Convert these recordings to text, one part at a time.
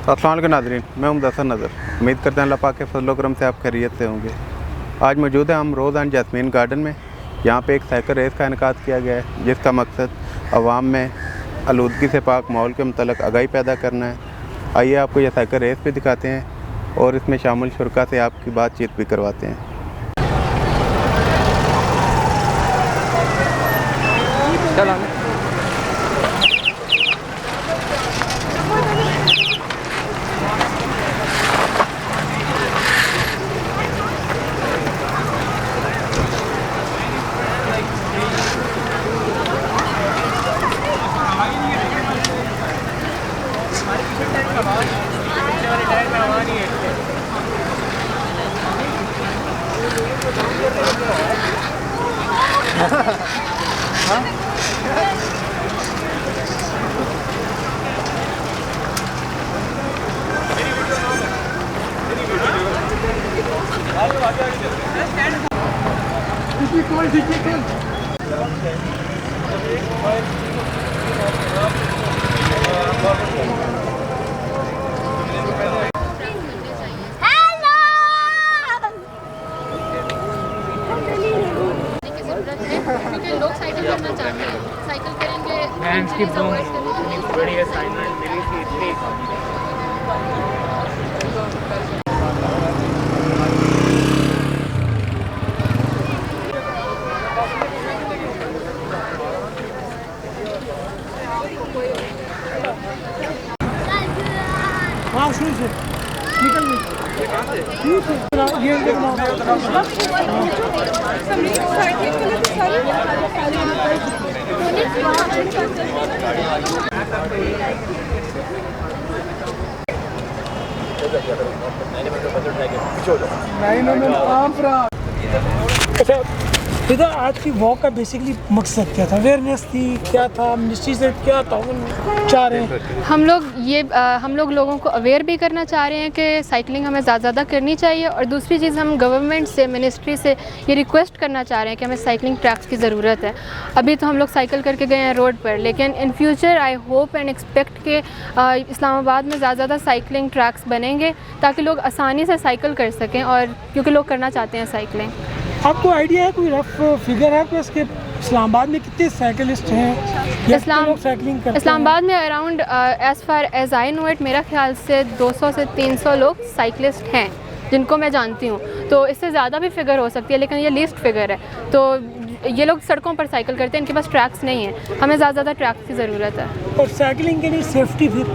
अस्सलाम वालेकुम नाज़रीन, मैं मुदस्सिर नज़र। उम्मीद करते हैं अल्लाह पाक के फजल करम से आप खैरियत से होंगे। आज मौजूद है हम रोज़ एंड जैस्मीन गार्डन में। यहाँ पे एक साइकिल रेस का इनेकाद किया गया है, जिसका मकसद आवाम में आलूदगी से पाक माहौल के मुतल्लिक़ आगाही पैदा करना है। आइए आपको यह साइकिल रेस भी दिखाते हैं और इसमें शामिल शुरका से आपकी बातचीत भी करवाते हैं। क्योंकि लोग साइकिल करना चाहते हैं, साइकिल करेंगे। की बड़ी असाइनमेंट मिली थी इतनी। हाँ शुरू से निकल गई। अच्छा इधर आज की वॉक का बेसिकली मकसद क्या था? अवेयरनेस थी, क्या था, मिनिस्ट्री से क्या ताउन चाह रहे हैं? हम लोग लोगों को अवेयर भी करना चाह रहे हैं कि साइकिलिंग हमें ज़्यादा करनी चाहिए। और दूसरी चीज़, हम गवर्नमेंट से, मिनिस्ट्री से ये रिक्वेस्ट करना चाह रहे हैं कि हमें साइकिलिंग ट्रैक्स की ज़रूरत है। अभी तो हम लोग साइकिल करके गए हैं रोड पर, लेकिन in future I hope and expect कि इस्लामाबाद में ज़्यादा साइकिलिंग ट्रैक्स बनेंगे ताकि लोग आसानी से साइकिल कर सकें, और क्योंकि लोग करना चाहते हैं साइकिलिंग। आपको आइडिया है, कोई रफ फिगर है कि इसके इस्लामाबाद में कितने साइकिलिस्ट हैं? इस्लामाबाद में around as far as I know it, मेरा ख्याल से 200 से 300 लोग साइकिलिस्ट हैं जिनको मैं जानती हूँ। तो इससे ज़्यादा भी फिगर हो सकती है, लेकिन ये लीस्ट फिगर है। तो ये लोग सड़कों पर साइकिल करते हैं, इनके पास ट्रैक्स नहीं है। हमें ज़्यादा ट्रैक्स की ज़रूरत है। और साइकिलिंग के लिए सेफ्टी फिर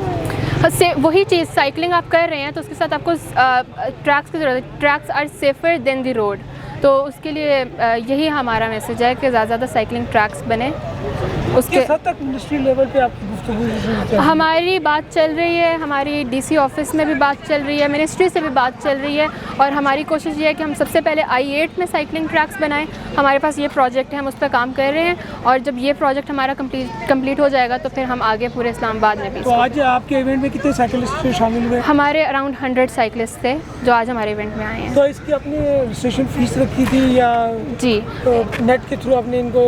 से वही चीज़, साइकिलिंग आप कर रहे हैं तो उसके साथ आपको ट्रैक्स की ज़रूरत है। Tracks are safer than the road. तो उसके लिए यही हमारा मैसेज है कि ज़्यादा साइकिलिंग ट्रैक्स बने। उसके हद तक मिनिस्ट्री लेवल पे आपकी गुफ्तगू हमारी बात चल रही है, हमारी डीसी ऑफिस में भी बात चल रही है, मिनिस्ट्री से भी बात चल रही है। और हमारी कोशिश ये है कि हम सबसे पहले I8 में साइकिलिंग ट्रैक्स बनाएं। हमारे पास ये प्रोजेक्ट है, हम उस पर काम कर रहे हैं। और जब ये प्रोजेक्ट हमारा कंप्लीट हो जाएगा तो फिर हम आगे पूरे इस्लामाबाद में भी। तो आज आपके इवेंट में कितने साइकिलिस्ट शामिल हुए? हमारे अराउंड 100 साइकिलिस्ट थे जो आज हमारे इवेंट में आए हैं। तो इसकी अपनी रजिस्ट्रेशन फीस रखी थी या जी नेट के थ्रू आपने इनको?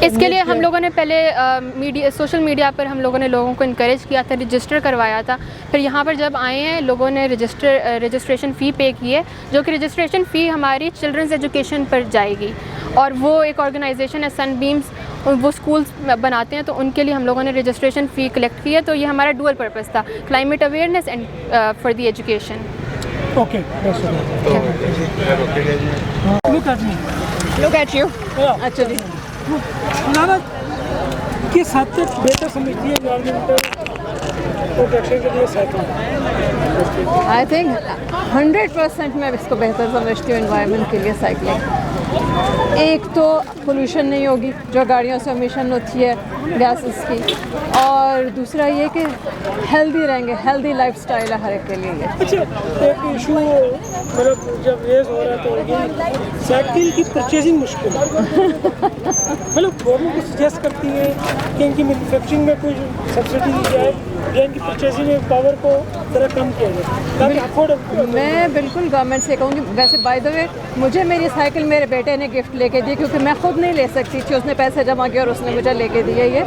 इसके लिए हम लोगों ने पहले सोशल मीडिया पर हम लोगों ने लोगों को इनकरेज किया था, रजिस्टर करवाया था। फिर यहाँ पर जब आए हैं लोगों ने रजिस्ट्रेशन फ़ी पे की है, जो कि रजिस्ट्रेशन फ़ी हमारी चिल्ड्रंस एजुकेशन पर जाएगी। और वो एक ऑर्गेनाइजेशन है सनबीम्स, वो स्कूल्स बनाते हैं, तो उनके लिए हम लोगों ने रजिस्ट्रेशन फ़ी कलेक्ट की है। तो ये हमारा डुअल पर्पस था, climate awareness and for the education. Okay, Look at you. Actually. नाना किस हद तक बेहतर समझती है एनवायरमेंटल प्रोटेक्शन के लिए साइकिलिंग? I think 100% मैं इसको बेहतर समझती हूँ एनवायरनमेंट के लिए साइकिलिंग। एक तो पोल्यूशन नहीं होगी जो गाड़ियों से एमिशन होती है गैसेस की, और दूसरा ये कि हेल्दी रहेंगे, हेल्दी लाइफस्टाइल है हर एक के लिए। अच्छा, एक इशू मतलब जब रेस हो रहा है तो ये साइकिल की परचेजिंग मुश्किल मतलब गवर्नमेंट को सजेस्ट करती है कि इनकी मैन्युफैक्चरिंग में कोई सब्सिडी दी जाए या इनकी परचेसिंग पावर को ज़रा कम किया जाए ताकि अफोर्ड। मैं बिल्कुल गवर्नमेंट से कहूँगी, वैसे बाय द वे मुझे मेरी साइकिल मेरे बेटे ने गिफ्ट लेके दी क्योंकि मैं खुद नहीं ले सकती थी, उसने पैसे जमा किए और उसने मुझे लेके दिए ये।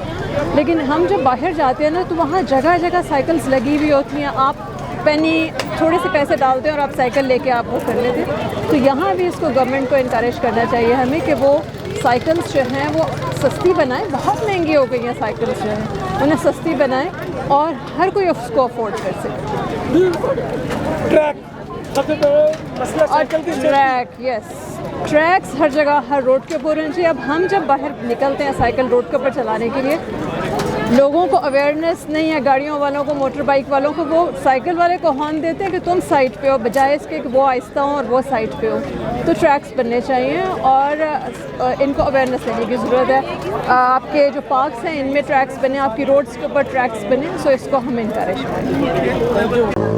लेकिन हम जब बाहर जाते हैं ना तो वहाँ जगह जगह साइकिल्स लगी हुई होती हैं, आप पेनी थोड़े से पैसे डालते हैं और आप साइकिल लेके आप वो कर लेते हैं। तो यहाँ भी इसको गवर्नमेंट को इनकरेज करना चाहिए हमें कि वो साइकिल्स जो हैं वो सस्ती बनाएं। बहुत महंगी हो गई हैं साइकिल्स जो हैं, उन्हें सस्ती बनाएं और हर कोई उसको अफोर्ड कर सके। ट्रैक सबसे बड़ा मसला साइकिल की ट्रैक, यस, ट्रैक्स हर जगह हर रोड के ऊपर होने चाहिए। अब हम जब बाहर निकलते हैं साइकिल रोड के ऊपर चलाने के लिए, लोगों को अवेयरनेस नहीं है, गाड़ियों वालों को, मोटर बाइक वालों को, वो साइकिल वाले को हॉर्न देते हैं कि तुम साइड पे हो, बजाय इसके कि वो आहिस्ता हो और वो साइड पे हो। तो ट्रैक्स बनने चाहिए और इनको अवेयरनेस देने की ज़रूरत है। आपके जो पार्क्स हैं इनमें ट्रैक्स बने, आपकी रोड्स के ऊपर ट्रैक्स बने, सो इसको हम इनकरेज करें।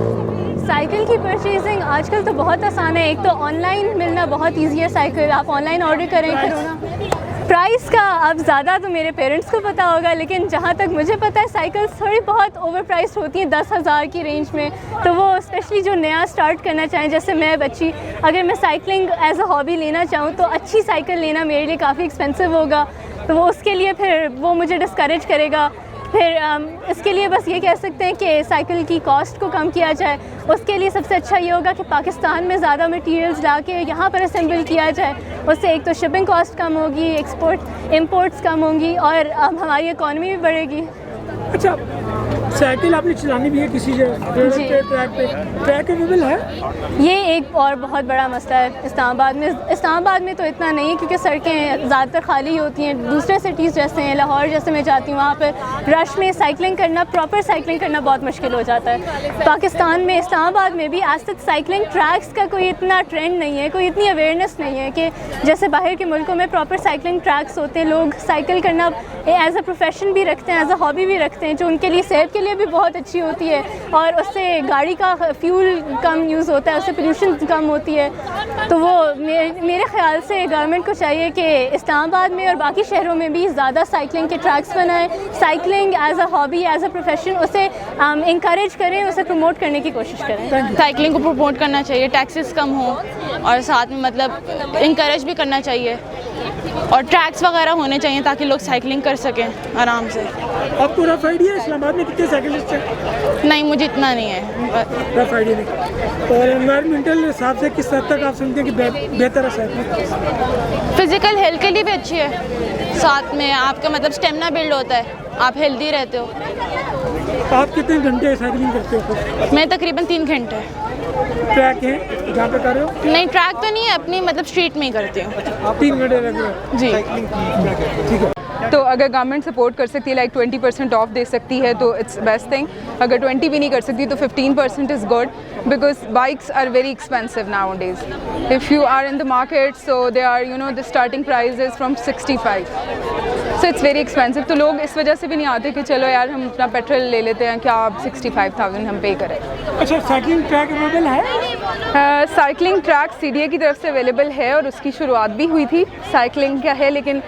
साइकिल की परचेजिंग आजकल तो बहुत आसान है। एक तो ऑनलाइन मिलना बहुत ईजी है, साइकिल आप ऑनलाइन ऑर्डर करें फिर होना। प्राइस का अब ज़्यादा तो मेरे पेरेंट्स को पता होगा, लेकिन जहाँ तक मुझे पता है साइकिल्स थोड़ी बहुत ओवर प्राइस होती हैं 10,000 की रेंज में। तो वो स्पेशली जो नया स्टार्ट करना चाहें, जैसे मैं बच्ची, अगर मैं साइकिलिंग एज अ हॉबी लेना चाहूँ तो अच्छी साइकिल लेना मेरे लिए काफ़ी एक्सपेंसिव होगा, तो वो उसके लिए फिर वो मुझे डिस्करेज करेगा। फिर इसके लिए बस ये कह सकते हैं कि साइकिल की कॉस्ट को कम किया जाए। उसके लिए सबसे अच्छा ये होगा कि पाकिस्तान में ज़्यादा मटेरियल्स ला के यहाँ पर असेंबल किया जाए। उससे एक तो शिपिंग कॉस्ट कम होगी, इंपोर्ट्स कम होंगी और हमारी इकॉनमी भी बढ़ेगी। अच्छा, साइकिल आपने चलानी भी है किसी जगह जी। ट्रैक अवेलेबल है? ये एक और बहुत बड़ा मसला है इस्लामाबाद में तो इतना नहीं है क्योंकि सड़कें ज़्यादातर खाली होती हैं। दूसरे सिटीज़ जैसे हैं, लाहौर जैसे मैं जाती हूँ, वहाँ पर रश में साइकिलिंग करना, प्रॉपर साइकिलिंग करना बहुत मुश्किल हो जाता है। पाकिस्तान में इस्लामाबाद में भी आज तक साइकिलिंग ट्रैक्स का कोई इतना ट्रेंड नहीं है, कोई इतनी अवेयरनेस नहीं है कि जैसे बाहर के मुल्कों में प्रॉपर साइकिलिंग ट्रैक्स होते हैं। लोग साइकिल करना एज अ प्रोफेशन भी रखते हैं, एज अ हॉबी भी रखते हैं, जो उनके लिए सेहत के लिए भी बहुत अच्छी होती है और उससे गाड़ी का फ्यूल कम यूज़ होता है, उससे पोल्यूशन कम होती है। तो वो मेरे ख्याल से गवर्नमेंट को चाहिए कि इस्लामाबाद में और बाकी शहरों में भी ज़्यादा साइकिलिंग के ट्रैक्स बनाएं, cycling as a hobby, as a profession उसे इंकरेज करें, उसे प्रमोट करने की कोशिश करें। साइकिलिंग को प्रमोट करना चाहिए, टैक्सेस कम हो और साथ में मतलब इंकरेज भी करना चाहिए और ट्रैक्स वगैरह होने चाहिए ताकि लोग साइकिलिंग कर सकें आराम से। आपको रफ आइडिया है इस्लामाबाद में कितने साइकिलिस्ट हैं? नहीं, मुझे इतना नहीं है। रफ आइडिया नहीं। और एनवायरमेंटल हिसाब से किस हद तक आप समझते हैं कि बेहतर है साइकिलिंग? फिजिकल हेल्थ के लिए भी अच्छी है, साथ में आपका मतलब स्टेमिना बिल्ड होता है, आप हेल्दी रहते हो। आप कितने घंटे साइकिलिंग करते हो? मैं तकरीबन 3 घंटे। ट्रैक है जहाँ पे कर रहे हो? नहीं, ट्रैक तो नहीं है, अपनी मतलब स्ट्रीट में ही करती हूँ। 3 घंटे लग रहे हैं जी। ठीक है। तो अगर गवर्नमेंट सपोर्ट कर सकती है, लाइक 20% ऑफ दे सकती है तो इट्स बेस्ट थिंग। अगर 20 भी नहीं कर सकती तो 15% is good, because bikes are very expensive nowadays. If you are in the market so they are the starting price is from 65, so it's very expensive. तो लोग इस वजह से भी नहीं आते कि चलो यार हम अपना पेट्रोल ले लेते हैं, क्या आप 65,000 हम पे करें। अच्छा, साइकिलिंग ट्रैक अवेलेबल है? साइकिलिंग ट्रैक CDA की तरफ से अवेलेबल है और उसकी शुरुआत भी हुई थी साइकिलिंग का है, लेकिन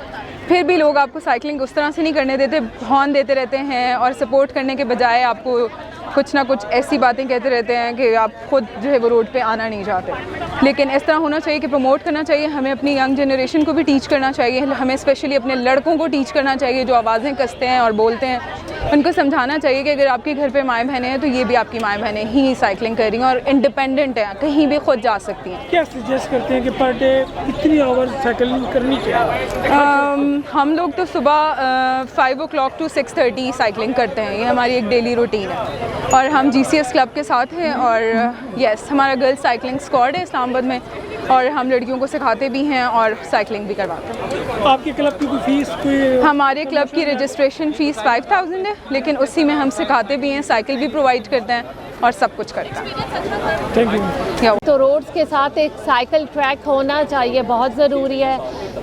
फिर भी लोग आपको साइकिलिंग उस तरह से नहीं करने देते, हॉर्न देते रहते हैं और सपोर्ट करने के बजाय आपको कुछ ना कुछ ऐसी बातें कहते रहते हैं कि आप खुद जो है वो रोड पे आना नहीं चाहते। लेकिन इस तरह होना चाहिए कि प्रमोट करना चाहिए, हमें अपनी यंग जनरेशन को भी टीच करना चाहिए, हमें स्पेशली अपने लड़कों को टीच करना चाहिए जो आवाज़ें कसते हैं और बोलते हैं। उनको समझाना चाहिए कि अगर आपके घर पे माएँ बहनें हैं तो ये भी आपकी माएँ बहनें ही साइकिलिंग कर रही हैं और इंडिपेंडेंट हैं, कहीं भी खुद जा सकती हैं। क्या सजेस्ट करते हैं कि पर डे कितनी आवर साइकिलिंग करनी चाहिए? हम लोग तो सुबह 5 o'clock to 6:30 साइकिलिंग करते हैं, ये हमारी एक डेली रूटीन है और हम GCS क्लब के साथ हैं और यस हमारा गर्ल्स साइकिलिंग स्क्वाड है इस्लामाबाद में और हम लड़कियों को सिखाते भी हैं और साइकिलिंग भी करवाते हैं। आपके क्लब की कोई फीस कोई? हमारे क्लब की रजिस्ट्रेशन फ़ीस 5,000 है, लेकिन उसी में हम सिखाते भी हैं, साइकिल भी प्रोवाइड करते हैं और सब कुछ करते हैं। Thank you. तो रोड्स के साथ एक साइकिल ट्रैक होना चाहिए, बहुत ज़रूरी है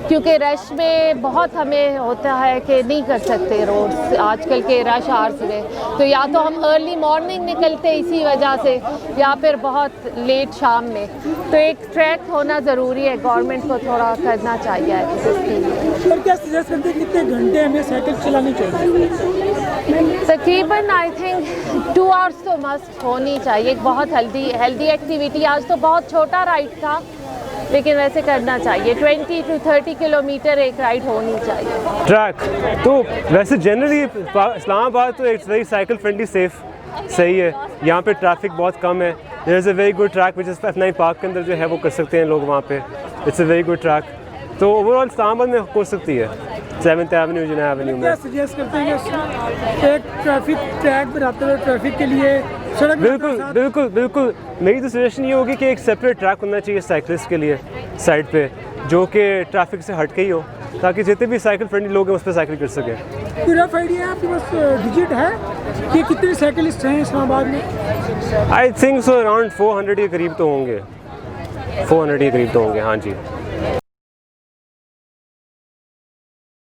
क्योंकि रश में बहुत हमें होता है कि नहीं कर सकते रोड्स आजकल के रश आवर्स में, तो या तो हम अर्ली मॉर्निंग निकलते इसी वजह से या फिर बहुत लेट शाम में, तो एक ट्रैक होना ज़रूरी है, गवर्नमेंट को थोड़ा करना चाहिए इसके लिए। और क्या सजेस्ट करते हैं कितने घंटे हमें साइकिल चलानी चाहिए? तकरीबन आई थिंक 2 आवर्स तो मस्ट होनी चाहिए। एक बहुत हेल्दी एक्टिविटी। आज तो बहुत छोटा राइड था लेकिन वैसे करना चाहिए। 20 to 30 किलोमीटर एक राइड होनी चाहिए। ट्रैक तो वैसे जनरली इस्लामाबाद तो it's very cycle friendly, safe, सही है। यहाँ पे ट्रैफिक बहुत कम है। There is a very good track which is F9 park के अंदर जो है वो कर सकते हैं लोग वहाँ पे। It's a very good track. तो ओवरऑल इस्लामाबाद में हो सकती है 7th एवेन्यू जिना एवेन्यू में। क्या सजेस्ट करते हैं कि एक ट्रैफिक ट्रैक बनाते हुए ट्रैफिक के लिए सड़क बिल्कुल मेरी तो सजेशन ये होगी कि एक सेपरेट ट्रैक होना चाहिए साइकिलिस्ट के लिए साइड पे, जो कि ट्रैफिक से हट के ही हो, ताकि जितने भी साइकिल फ्रेंडली लोग हैं उस पर साइकिल कर सकें। कोई रफ आइडिया आपके पास डिजिट है कि कितने साइकिलिस्ट हैं इस्लामाबाद में? आई थिंक सो अराउंड 400 के करीब तो होंगे। 400 के करीब तो होंगे, हाँ जी।